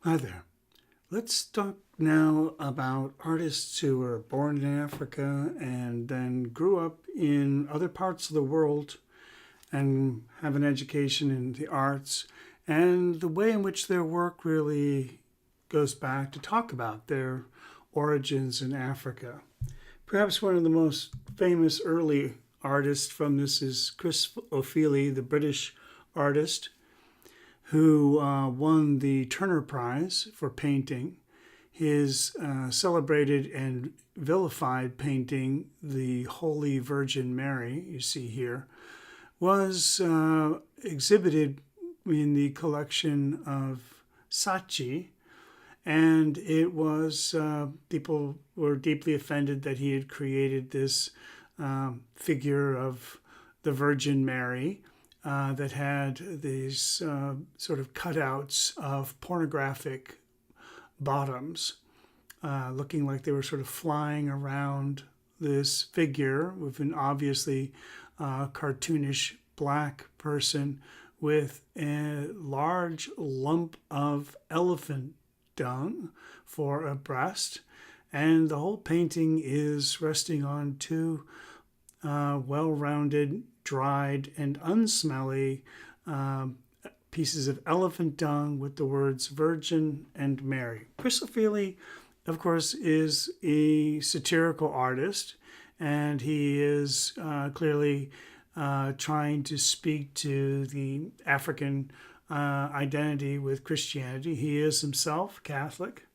Hi there. Let's talk now about artists who were born in Africa and then grew up in other parts of the world and have an education in the arts and the way in which their work really goes back to talk about their origins in Africa. Perhaps one of the most famous early artists from this is Chris O'Feely, the British artist who won the Turner Prize for painting. His celebrated and vilified painting, The Holy Virgin Mary, you see here, was exhibited in the collection of Saatchi, and it was people were deeply offended that he had created this figure of the Virgin Mary that had these sort of cutouts of pornographic bottoms, looking like they were sort of flying around this figure with an obviously cartoonish black person with a large lump of elephant dung for a breast. And the whole painting is resting on two well-rounded, dried, and unsmelly pieces of elephant dung with the words Virgin and Mary. Chris O'Feely, of course, is a satirical artist, and he is clearly trying to speak to the African identity with Christianity. He is himself Catholic.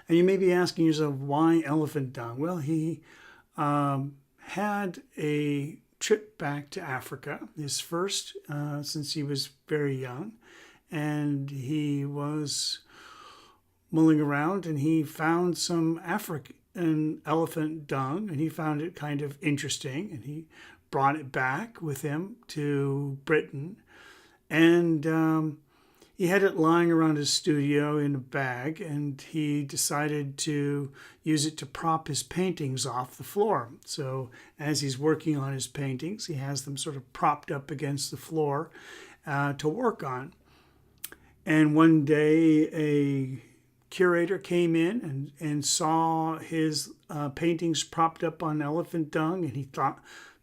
And you may be asking yourself, why elephant dung? Well, he had a trip back to Africa, his first since he was very young, and he was mulling around and he found some African elephant dung, and he found it kind of interesting, and he brought it back with him to Britain, and he had it lying around his studio in a bag, and he decided to use it to prop his paintings off the floor. So as he's working on his paintings, he has them sort of propped up against the floor to work on. And one day a curator came in and saw his paintings propped up on elephant dung, and he thought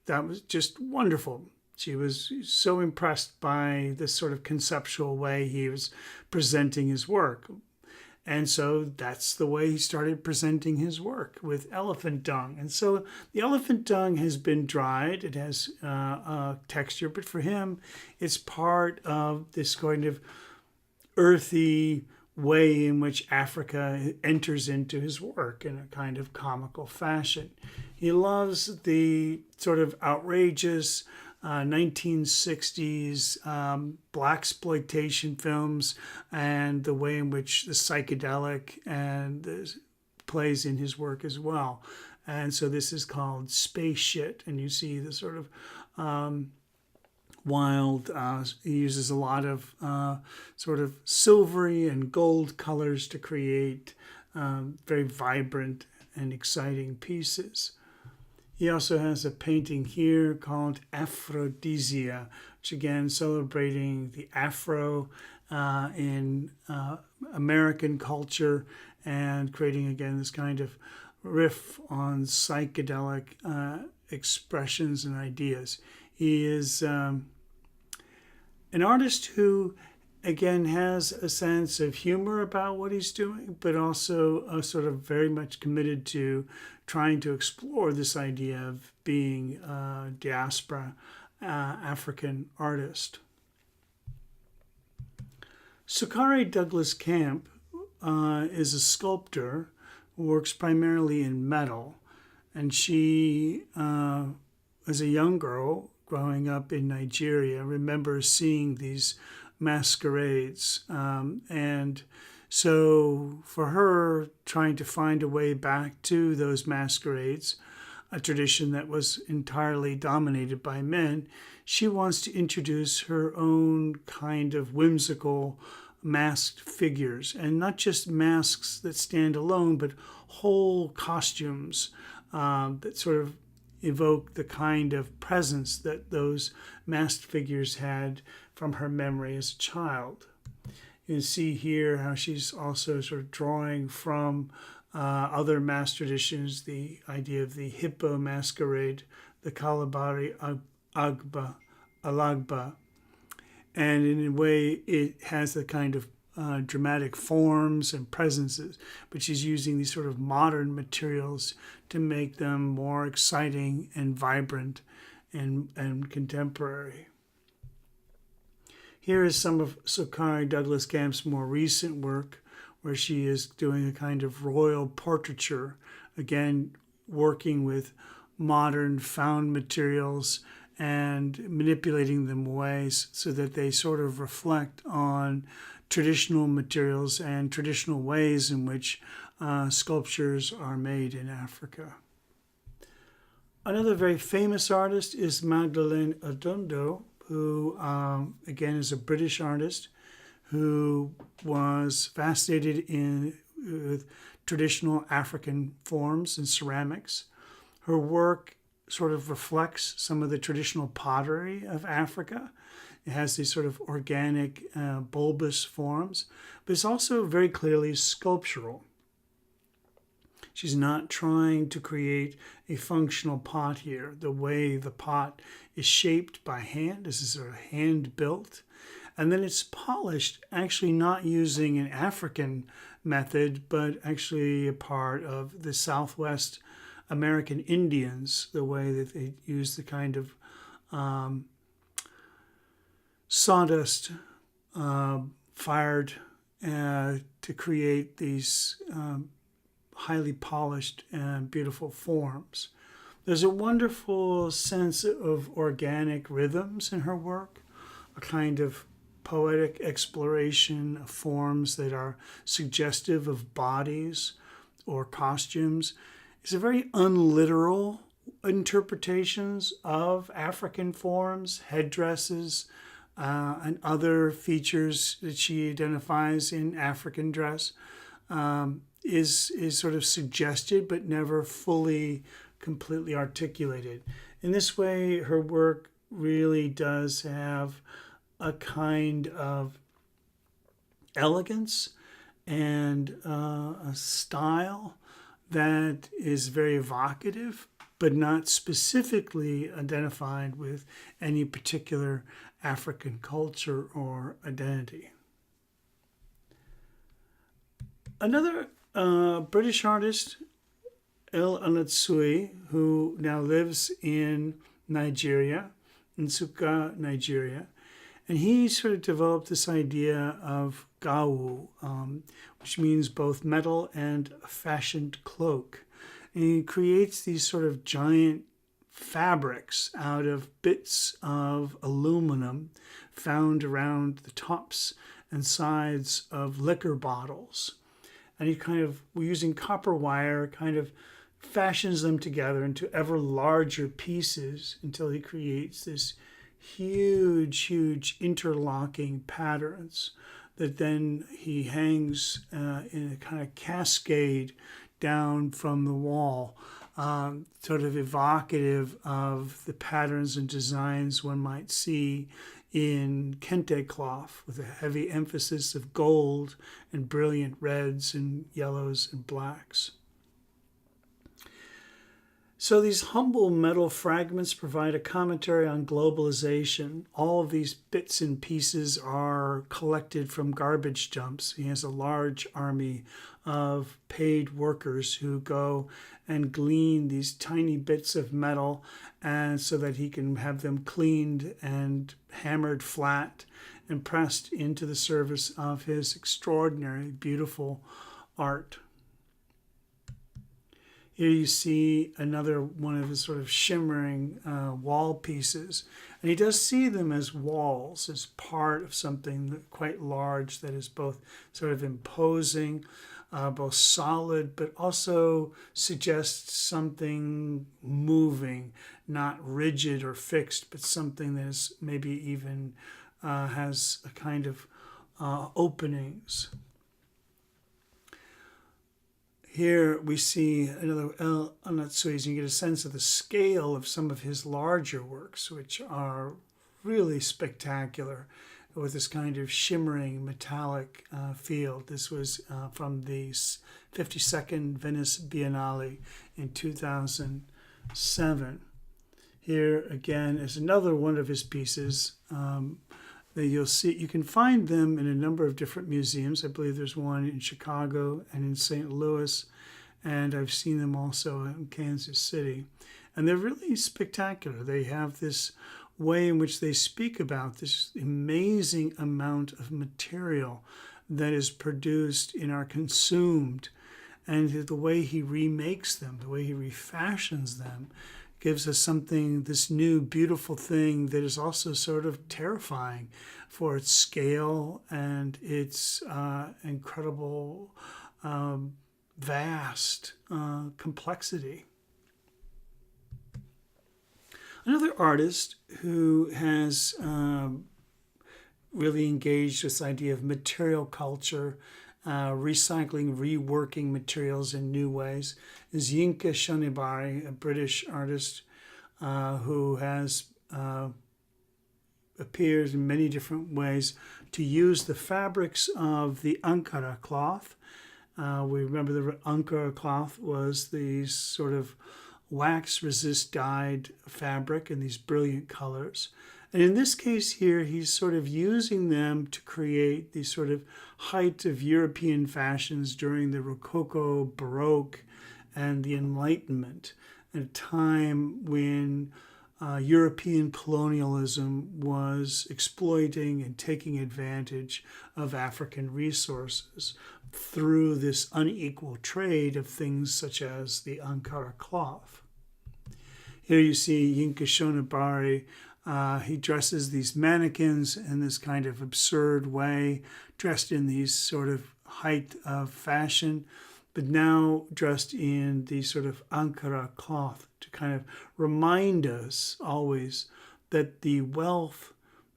that was just wonderful. She was so impressed by this sort of conceptual way he was presenting his work. And so that's the way he started presenting his work, with elephant dung. And so the elephant dung has been dried. It has a texture, but for him, it's part of this kind of earthy way in which Africa enters into his work in a kind of comical fashion. He loves the sort of outrageous 1960s blaxploitation films and the way in which the psychedelic and plays in his work as well. And so this is called space shit, and you see the sort of wild, he uses a lot of sort of silvery and gold colors to create very vibrant and exciting pieces. He also has a painting here called Aphrodisia, which again celebrating the Afro in American culture and creating again this kind of riff on psychedelic expressions and ideas. He is an artist who again has a sense of humor about what he's doing, but also sort of very much committed to trying to explore this idea of being a diaspora African artist. Sakaki Douglass Camp is a sculptor who works primarily in metal, and she, as a young girl growing up in Nigeria, remembers seeing these masquerades, and so for her, trying to find a way back to those masquerades, a tradition that was entirely dominated by men, she wants to introduce her own kind of whimsical masked figures, and not just masks that stand alone, but whole costumes that sort of evoke the kind of presence that those masked figures had from her memory as a child. You can see here how she's also sort of drawing from other mass traditions, the idea of the hippo masquerade, the Kalabari Alagba. And in a way, it has the kind of dramatic forms and presences, but she's using these sort of modern materials to make them more exciting and vibrant and contemporary. Here is some of Sakaki Douglass Camp's more recent work, where she is doing a kind of royal portraiture, again, working with modern found materials and manipulating them ways so that they sort of reflect on traditional materials and traditional ways in which sculptures are made in Africa. Another very famous artist is Magdalene Adondo, who again is a British artist who was fascinated with traditional African forms and ceramics. Her work sort of reflects some of the traditional pottery of Africa. It has these sort of organic, bulbous forms, but it's also very clearly sculptural. She's not trying to create a functional pot here. The way the pot is shaped by hand, this is sort of hand built, and then it's polished, actually not using an African method, but actually a part of the Southwest American Indians, the way that they use the kind of sawdust fired to create these highly polished and beautiful forms. There's a wonderful sense of organic rhythms in her work, a kind of poetic exploration of forms that are suggestive of bodies or costumes. It's a very unliteral interpretations of African forms, headdresses, and other features that she identifies in African dress. Is sort of suggested but never fully, completely articulated. In this way, her work really does have a kind of elegance and a style that is very evocative, but not specifically identified with any particular African culture or identity. Another British artist, Anatsui, who now lives in Nigeria, Nsukka, Nigeria, and he sort of developed this idea of gawu, which means both metal and a fashioned cloak. And he creates these sort of giant fabrics out of bits of aluminum found around the tops and sides of liquor bottles. And he kind of, using copper wire, kind of fashions them together into ever larger pieces until he creates this huge interlocking patterns that then he hangs in a kind of cascade down from the wall, sort of evocative of the patterns and designs one might see in kente cloth, with a heavy emphasis of gold and brilliant reds and yellows and blacks. So these humble metal fragments provide a commentary on globalization. All of these bits and pieces are collected from garbage dumps. He has a large army of paid workers who go and glean these tiny bits of metal, and so that he can have them cleaned and hammered flat and pressed into the service of his extraordinary, beautiful art. Here you see another one of his sort of shimmering wall pieces. And he does see them as walls, as part of something quite large that is both sort of imposing, both solid, but also suggests something moving, not rigid or fixed, but something that is maybe even has a kind of openings. Here we see another Anatsui, and you get a sense of the scale of some of his larger works, which are really spectacular. with this kind of shimmering metallic field. This was from the 52nd Venice Biennale in 2007. Here again is another one of his pieces that you'll see. You can find them in a number of different museums. I believe there's one in Chicago and in St. Louis, and I've seen them also in Kansas City. And they're really spectacular. They have this way in which they speak about this amazing amount of material that is produced and are consumed, and the way he remakes them, the way he refashions them, gives us something, this new beautiful thing that is also sort of terrifying for its scale and its incredible, vast complexity. Another artist who has really engaged this idea of material culture, recycling, reworking materials in new ways, is Inka Nbari, a British artist who has appears in many different ways to use the fabrics of the Ankara cloth. We remember the Ankara cloth was these sort of wax-resist dyed fabric in these brilliant colors. And in this case here, he's sort of using them to create these sort of height of European fashions during the Rococo, Baroque, and the Enlightenment, at a time when European colonialism was exploiting and taking advantage of African resources through this unequal trade of things such as the Ankara cloth. Here you see Inka Nbari. He dresses these mannequins in this kind of absurd way, dressed in these sort of height of fashion, but now dressed in the sort of Ankara cloth to kind of remind us always that the wealth,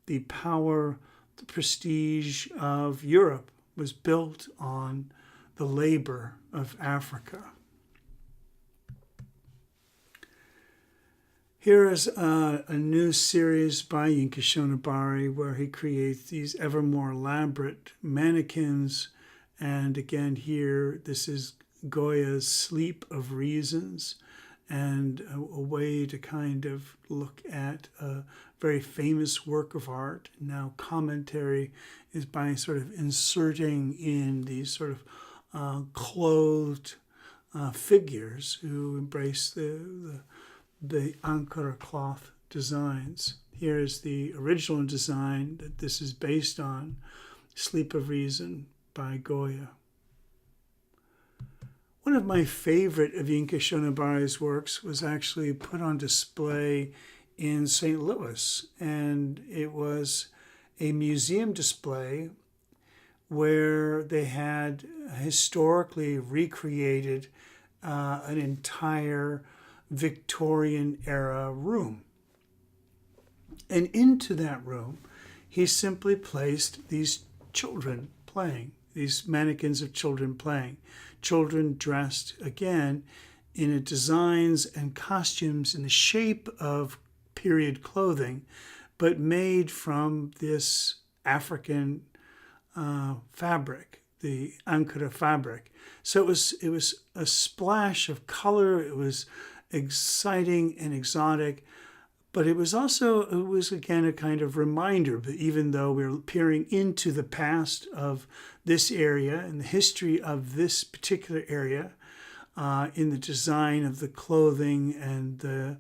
the power, the prestige of Europe was built on the labor of Africa. Here is a new series by Inka Nbari where he creates these ever more elaborate mannequins. And again here, this is Goya's Sleep of Reasons, and a way to kind of look at a very famous work of art. Now commentary is by sort of inserting in these sort of clothed figures who embrace the Ankara cloth designs. Here is the original design that this is based on, Sleep of Reason by Goya. One of my favorite of Inka Nbari's works was actually put on display in St. Louis, and it was a museum display where they had historically recreated an entire Victorian era room. And into that room, he simply placed these children playing, these mannequins of children playing, children dressed again in designs and costumes in the shape of period clothing, but made from this African fabric, the Ankara fabric. So it was a splash of color. It was exciting and exotic, but it was again a kind of reminder that even though we're peering into the past of this area and the history of this particular area, in the design of the clothing and the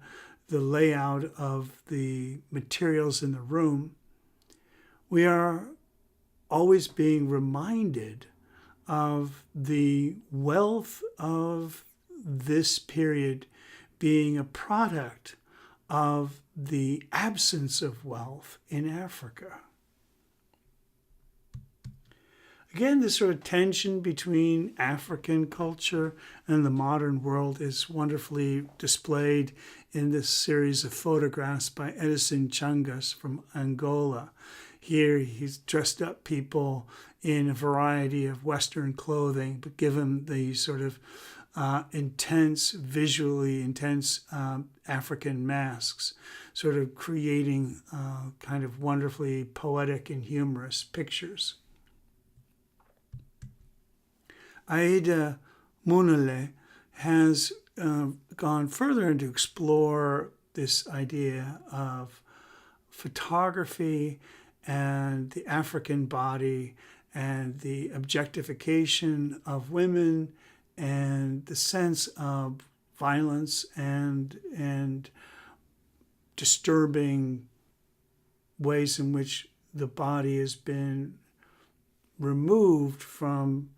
layout of the materials in the room, we are always being reminded of the wealth of this period being a product of the absence of wealth in Africa. Again, this sort of tension between African culture and the modern world is wonderfully displayed in this series of photographs by Edison Changas from Angola. Here he's dressed up people in a variety of Western clothing, but give them the sort of intense, visually intense African masks, sort of creating kind of wonderfully poetic and humorous pictures. Aida Munale has gone further to explore this idea of photography and the African body and the objectification of women and the sense of violence and disturbing ways in which the body has been removed from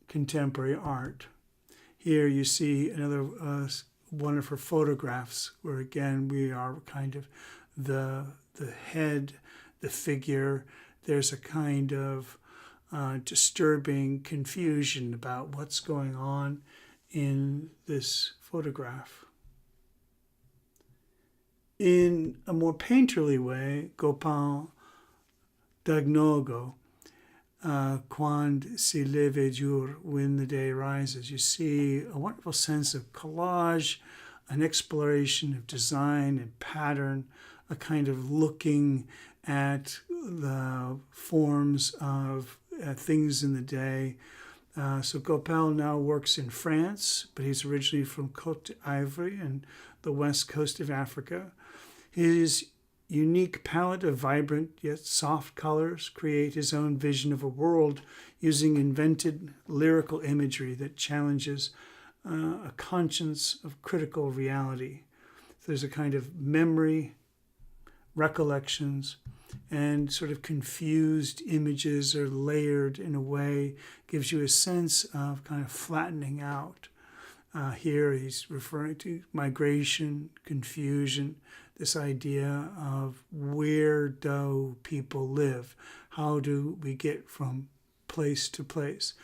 contemporary art. Here you see another one of her photographs where again we are kind of the head, the figure. There's a kind of disturbing confusion about what's going on in this photograph. In a more painterly way, Gopal Dagnogo, Quando si leve giur, when the day rises, you see a wonderful sense of collage, an exploration of design and pattern, a kind of looking at the forms of things in the day. So Gopal now works in France, but he's originally from Côte d'Ivoire and the west coast of Africa. His unique palette of vibrant yet soft colors create his own vision of a world using invented lyrical imagery that challenges a conscience of critical reality. There's a kind of memory, recollections, and sort of confused images are layered in a way, gives you a sense of kind of flattening out. Here he's referring to migration, confusion, this idea of where do people live? How do we get from place to place?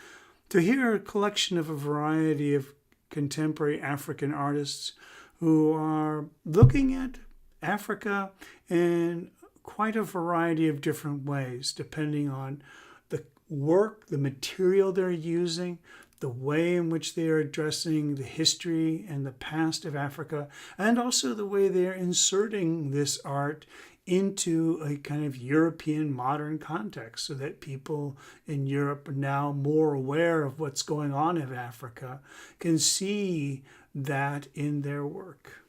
To hear a collection of a variety of contemporary African artists who are looking at Africa in quite a variety of different ways, depending on the work, the material they're using, the way in which they are addressing the history and the past of Africa, and also the way they are inserting this art into a kind of European modern context so that people in Europe are now more aware of what's going on in Africa, can see that in their work.